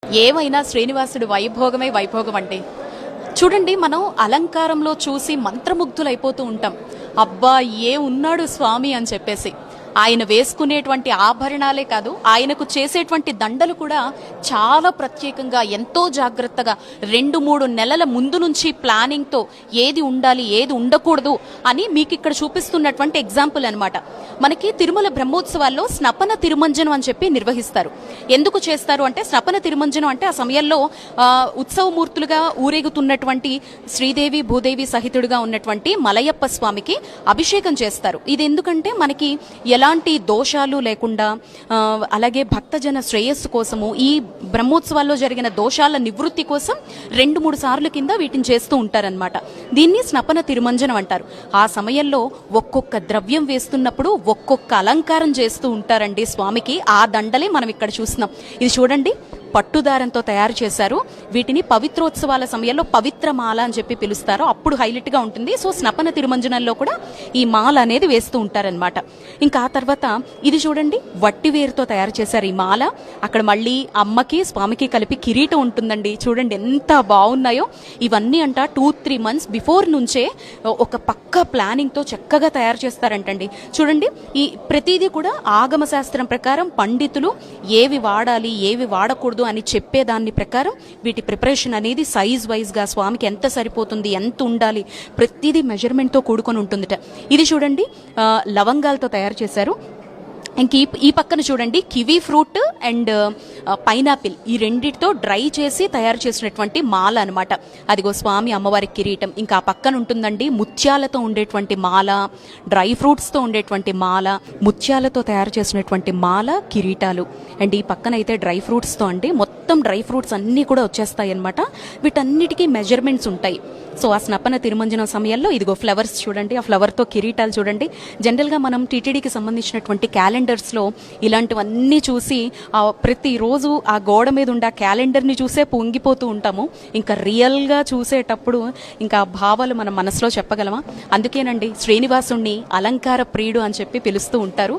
ఏమైనా శ్రీనివాసుడు వైభోగమే వైభోగం అంటే చూడండి, మనం అలంకారంలో చూసి మంత్రముగ్ధులైపోతూ ఉంటాం. అబ్బా ఏ ఉన్నాడు స్వామి అని చెప్పేసి. ఆయన వేసుకునేటువంటి ఆభరణాలే కాదు, ఆయనకు చేసేటువంటి దండలు కూడా చాలా ప్రత్యేకంగా, ఎంతో జాగ్రత్తగా 2-3 నెలల ముందు నుంచి ప్లానింగ్తో ఏది ఉండాలి ఏది ఉండకూడదు అని మీకు ఇక్కడ చూపిస్తున్నటువంటి ఎగ్జాంపుల్ అనమాట. మనకి తిరుమల బ్రహ్మోత్సవాల్లో స్నపన తిరుమంజనం అని చెప్పి నిర్వహిస్తారు. ఎందుకు చేస్తారు అంటే, స్నపన తిరుమంజనం అంటే ఆ సమయంలో ఉత్సవమూర్తులుగా ఊరేగుతున్నటువంటి శ్రీదేవి భూదేవి సహితుడుగా ఉన్నటువంటి మలయప్ప స్వామికి అభిషేకం చేస్తారు. ఇది ఎందుకంటే మనకి ఎలాంటి దోషాలు లేకుండా, అలాగే భక్తజన శ్రేయస్సు కోసము, ఈ బ్రహ్మోత్సవాల్లో జరిగిన దోషాల నివృత్తి కోసం 2-3 సార్లు కింద వీటిని చేస్తూ ఉంటారనమాట. దీన్ని స్నపన తిరుమంజనం అంటారు. ఆ సమయంలో ఒక్కొక్క ద్రవ్యం వేస్తున్నప్పుడు ఒక్కొక్క అలంకారం చేస్తూ ఉంటారండి స్వామికి. ఆ దండలే మనం ఇక్కడ చూస్తున్నాం. ఇది చూడండి, పట్టుదారంతో తయారు చేశారు. వీటిని పవిత్రోత్సవాల సమయంలో పవిత్ర మాల అని చెప్పి పిలుస్తారు. అప్పుడు హైలైట్ గా ఉంటుంది. సో స్నపన తిరుమంజనంలో కూడా ఈ మాల అనేది వేస్తూ ఉంటారనమాట. ఇంకా ఆ తర్వాత ఇది చూడండి, వట్టి వేరుతో తయారు చేశారు ఈ మాల. అక్కడ మళ్ళీ అమ్మకి స్వామికి కలిపి కిరీటం ఉంటుందండి. చూడండి ఎంత బాగున్నాయో. ఇవన్నీ అంట 2-3 మంత్స్ బిఫోర్ నుంచే ఒక పక్క ప్లానింగ్ తో చక్కగా తయారు చేస్తారంటండి. చూడండి, ఈ ప్రతిదీ కూడా ఆగమ శాస్త్రం ప్రకారం పండితులు ఏవి వాడాలి ఏవి వాడకూడదు అని చెప్పేదాన్ని ప్రకారం వీటి ప్రిపరేషన్ అనేది సైజ్ వైజ్ గా స్వామికి ఎంత సరిపోతుంది, ఎంత ఉండాలి, ప్రతిదీ మెజర్మెంట్ తో కూడుకొని ఉంటుందిట. ఇది చూడండి, లవంగాలతో తయారు చేశారు. ఇంక ఈ పక్కన చూడండి, కివీ ఫ్రూట్ అండ్ పైనాపిల్, ఈ రెండిటితో డ్రై చేసి తయారు చేసినటువంటి మాల అనమాట. అదిగో స్వామి అమ్మవారి కిరీటం. ఇంకా ఆ పక్కన ఉంటుందండి ముత్యాలతో ఉండేటువంటి మాల, డ్రై ఫ్రూట్స్తో ఉండేటువంటి మాల, ముత్యాలతో తయారు చేసినటువంటి మాల, కిరీటాలు. అండ్ ఈ పక్కన అయితే డ్రై ఫ్రూట్స్తో అండి, మొత్తం డ్రై ఫ్రూట్స్ అన్నీ కూడా వచ్చేస్తాయి అనమాట. వీటన్నిటికీ మెజర్మెంట్స్ ఉంటాయి. సో ఆ స్నపన తిరుమంజనం సమయంలో ఇదిగో ఫ్లవర్స్ చూడండి, ఆ ఫ్లవర్తో కిరీటాలు చూడండి. జనరల్గా మనం టీటీడీకి సంబంధించినటువంటి క్యాలెండర్స్లో ఇలాంటివన్నీ చూసి ప్రతిరోజు ఆ గోడ మీద ఉండే ఆ క్యాలెండర్ని చూసే పొంగిపోతూ ఉంటాము. ఇంకా రియల్గా చూసేటప్పుడు ఇంకా ఆ భావాలు మన మనసులో చెప్పగలమా? అందుకేనండి శ్రీనివాసుణ్ణి అలంకార ప్రియుడు అని చెప్పి పిలుస్తూ ఉంటారు.